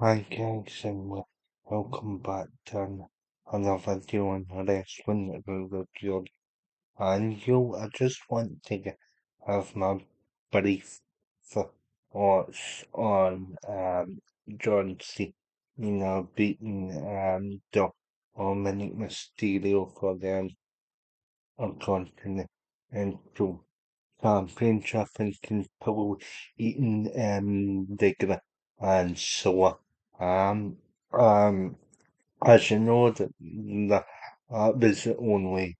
Hi guys and welcome back to another video on wrestling review. And I just want to have my brief thoughts on John Cena beating the Dominic Mysterio for the Intercontinental Championship and continue eating digger and so um um as you know that was the only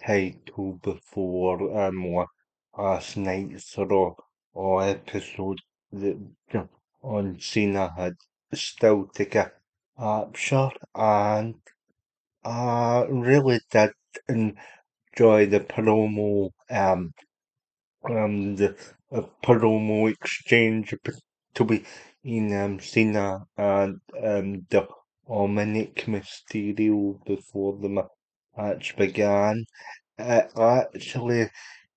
title before last night's Raw or episode that on Cena had still to get captured, and I really did enjoy the promo the promo exchange between Cena and the Dominic Mysterio before the match began. Actually,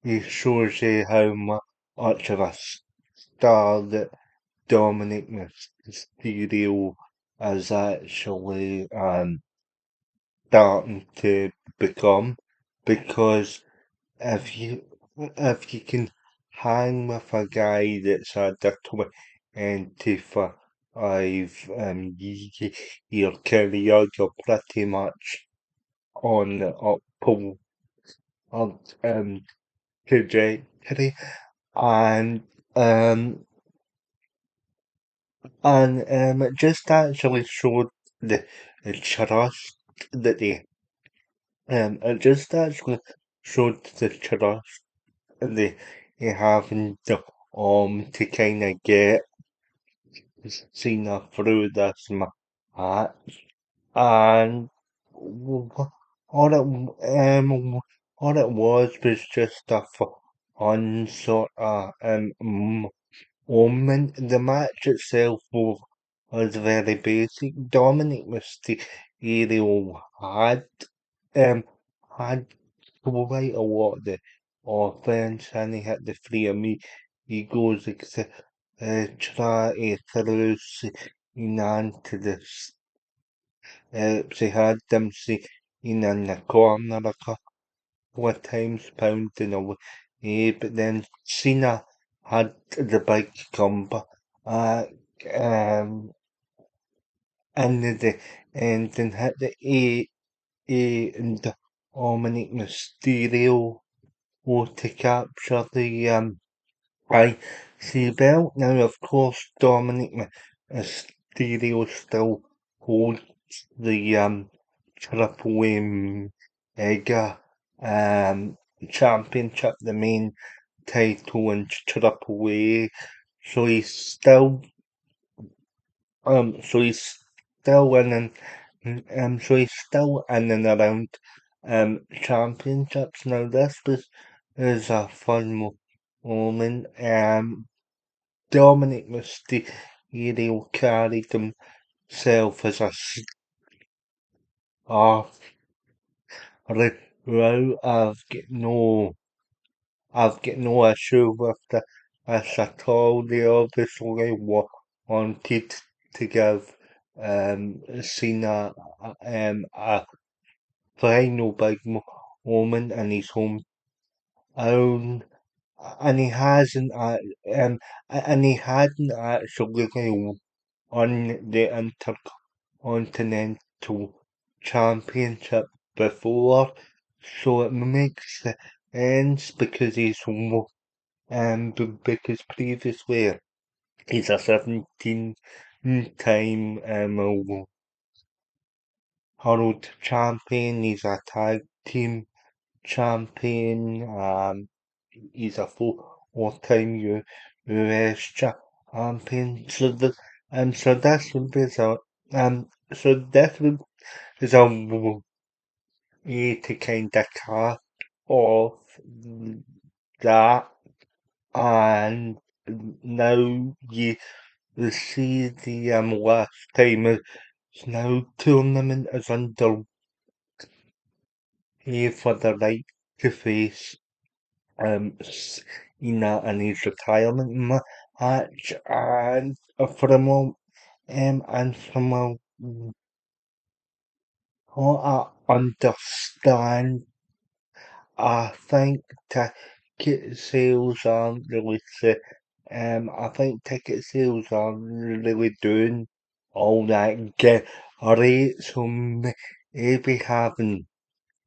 it shows you how much of a star that Dominic Mysterio is actually starting to become, because if you if you can hang with a guy that's had a 25 year career, you're pretty much on the upward trajectory, and um it just actually showed the trust that they it just actually showed the trust they having the to kind of get Cena through this match, and all all it was just a fun sort of moment. The match itself was very basic. Dominic Mysterio um had quite a lot of the offense, and he hit the three of me. He goes try to throw into the they had them in the corner a couple of times, pounding away, but then Cena had the big comeback um, and the and then hit the A and the Dominic Mysterio to capture the IC belt. Now, of course, Dominic Mysterio still holds the Triple M Mega Championship, the main title in Triple A. So he's still so he's still so he's still in and around championships. Now this is a fun moment. Dominic Mysterio carried himself as a star throughout. I've got no issue with this at all. They obviously wanted to give Cena a final big moment in his home own, and he hasn't and he hadn't actually won the Intercontinental Championship before, so it makes sense because because previously he's a 17-time World Champion. He's a tag team champion. He's a four-time US champion. So this would be so this would is a way to kind of cut off that, and now you see the last time is now tournament is under for the right to face Cena in his retirement match, and for a moment. And from what I understand, I think ticket sales aren't really I think ticket sales aren't really doing all that great, so maybe having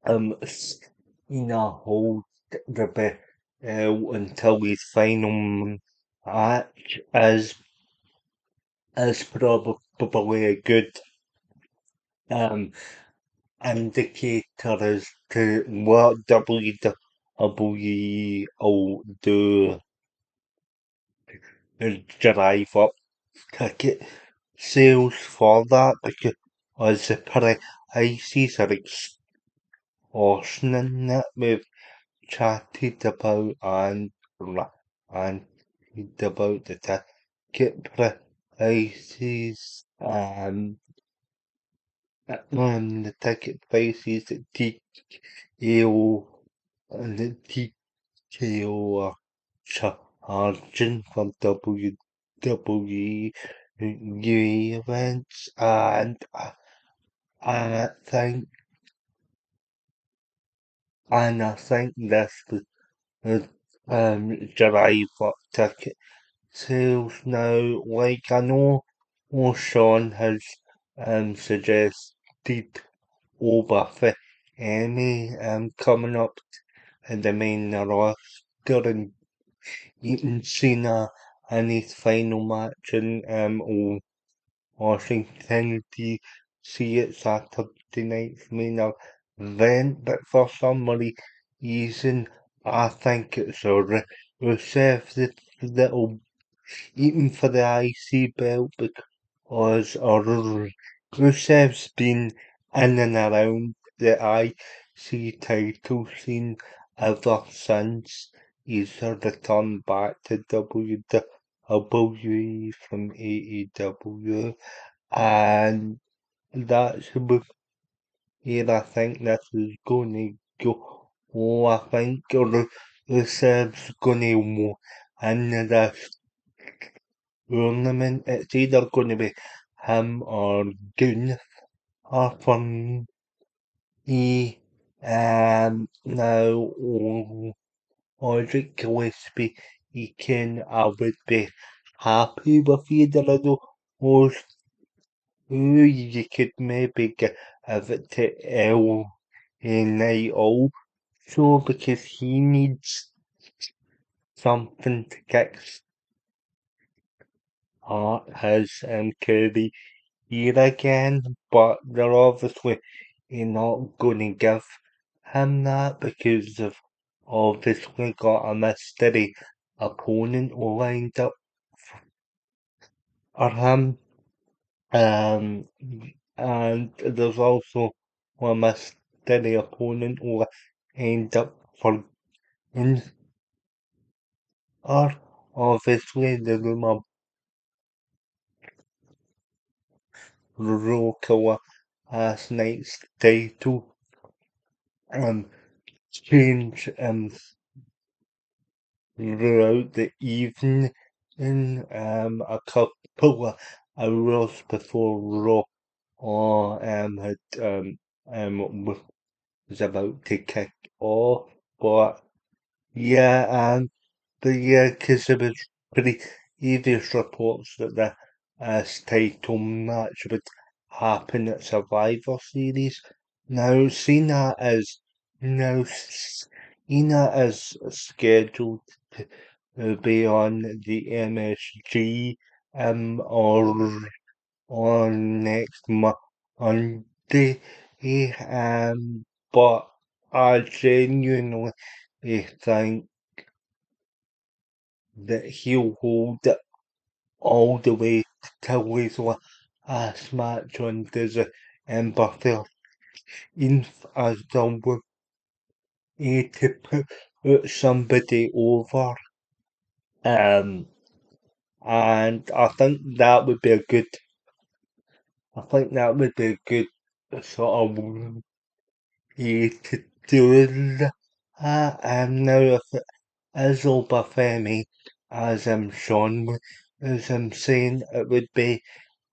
Cena hold the belt until his final match is probably a good um indicator as to what WWE will do to drive up ticket sales for that because the prices are extortionate that we've chatted about and about the ticket prices and the ticket prices at TKO and the TKO are charging for WWE events and I think I think this would drive up ticket sales now. Like I know Sean has suggested over for Emmy coming up in the main roster and even Cena in his final match in Washington DC at Saturday night's main event, but for some reason I think it's a Rusev that'll even for the IC belt because Rusev's been in and around the IC title scene ever since he's returned back to WWE from AEW, and that's where I think this is going to go. Oh, I think Rusev's going to win this tournament. It's either going to be him or Gunn or for me. Now, Audrey Gillespie, I would be happy with either of those who you could maybe give it to LA Knight also because he needs something to kickstart his career again, but they're obviously not going to give him that because they've obviously got a mystery opponent lined up for him. Um, and there's also a mystery opponent lined up for in or obviously the rumor broke last night's title change throughout the evening a couple of hours before Raw had was about to kick off. But yeah, yeah, because there was previous reports that the title match would happen at Survivor Series. Now, now Cena is scheduled to be on the MSG or on next Monday, but I genuinely think that he'll hold it all the way till his last match on December 13th as the way to put somebody over. Um, and I think that would be a good sort of way to do that. Now if it is over for me, as Sean was saying, it would be.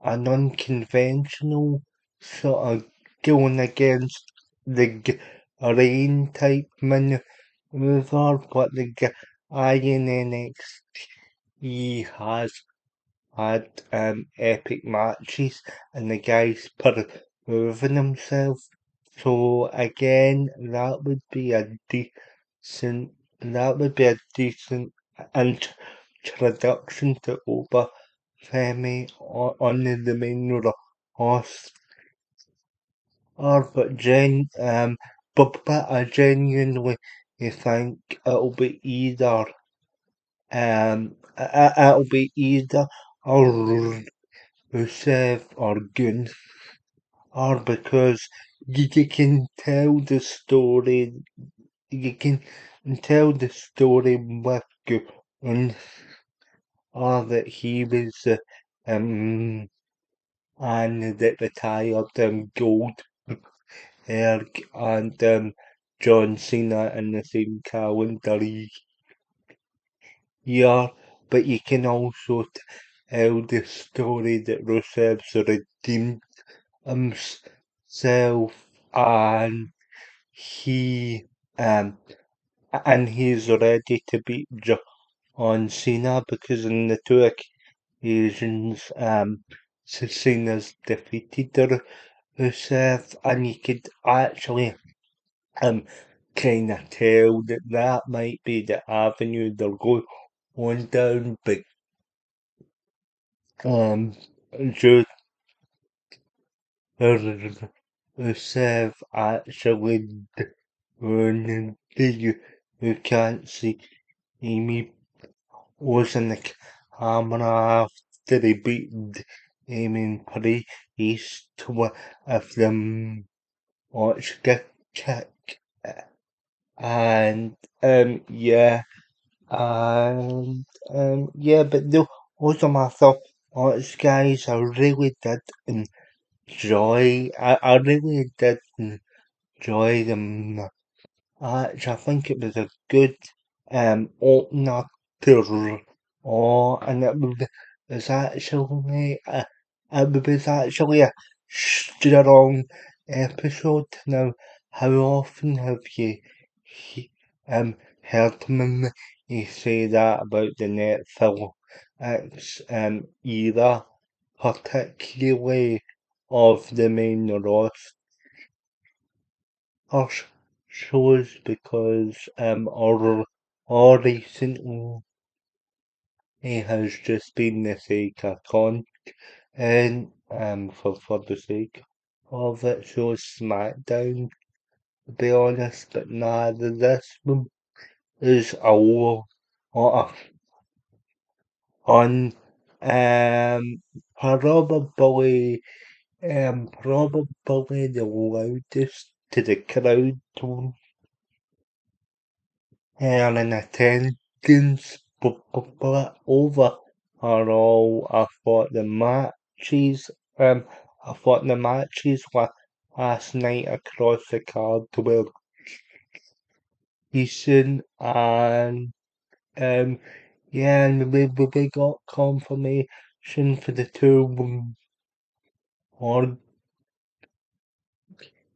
an unconventional sort of going against the rain type maneuver, but the guy in NXT has had epic matches and the guy's proven himself. So again, that would be a decent introduction to Oba Femi on the main roster. But I genuinely think it'll be either or Rusev or Gun, or because you can tell the story, you can tell the story with Gun, or that he was and that retired Gold Erg and John Cena in the same calendar year, but you can also tell the story that Rusev's redeemed himself and he um he's ready to beat John Cena because in the two occasions Cena's defeated Rusev and you could actually um kind of tell that that might be the avenue they're going down, but um just Rusev actually running you can't see me was in the camera after they beat Damien Priest with them watch kick and yeah and yeah but those are my thoughts guys. I really did I really did enjoy them I think it was a good opener to Raw, and was actually it was actually a strong episode. Now, how often have you he, heard me say that about the Netflix era, particularly of the main roster? Our shows because our recently has just been the sake of and for the sake of it shows SmackDown to be honest, but nah this one is a lot of fun. Um probably probably the loudest to the crowd tone and in attendance, but overall, um, I thought the matches last night across the card were decent, and yeah, and we got confirmation for the two more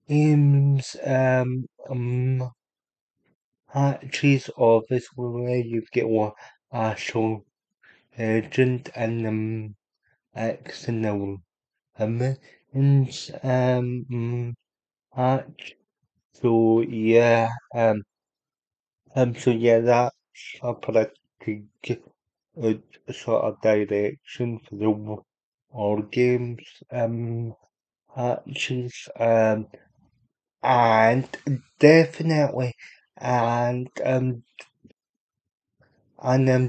games, matches, obviously, where you get one, show legend and excellent women's match. So yeah, so yeah, that's a pretty good sort of direction for the war games matches and definitely and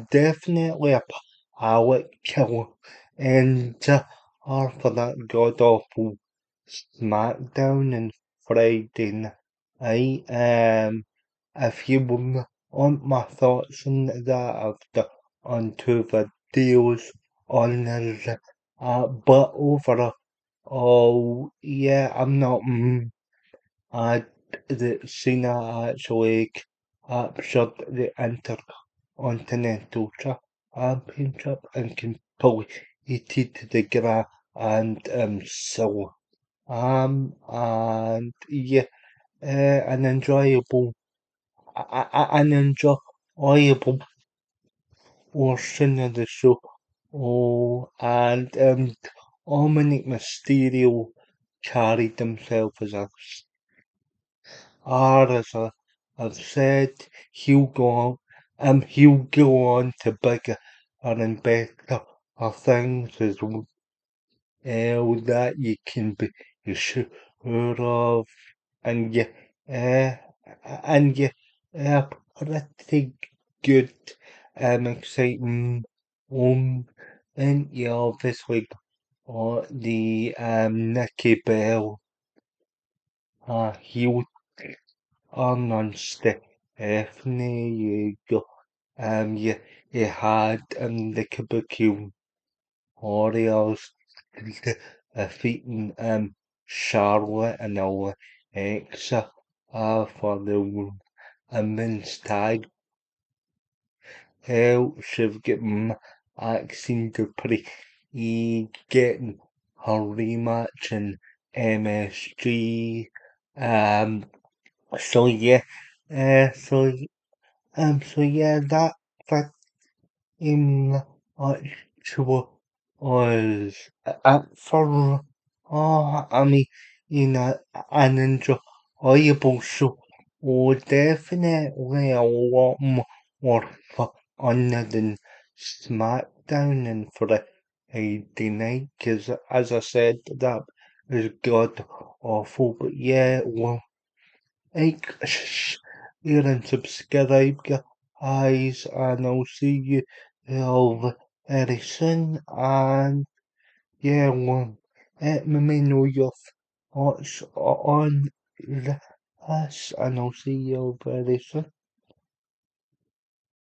definitely a pilot killer and or for that god awful SmackDown and Friday night. If you want my thoughts on that, I've done on two videos on it. But overall, yeah, I'm not mad that Cena actually captured the Intercontinental Championship and completed the grand and so and yeah, an enjoyable portion of the show. Oh, and Dominic Mysterio carried himself as a star, as I've said. He'll go on to bigger and better things as well that you can be sure of, and uh, and pretty good, exciting, and obviously, the Nikki Bell, he would on Stephanie, you go, you had the Kabuki Orioles defeating Charlotte and Alexa for the women's tag. Hell, she've getting Maxine Dupree getting her rematch in MSG. Um, so yeah, so yeah, that in actual was for I mean in an enjoyable show or definitely a lot more fun than SmackDown and Friday night because as I said that is god awful, but yeah, well, like share and subscribe guys, and I'll see you all very soon. And yeah, well, let me know your thoughts on this, and I'll see you all very soon.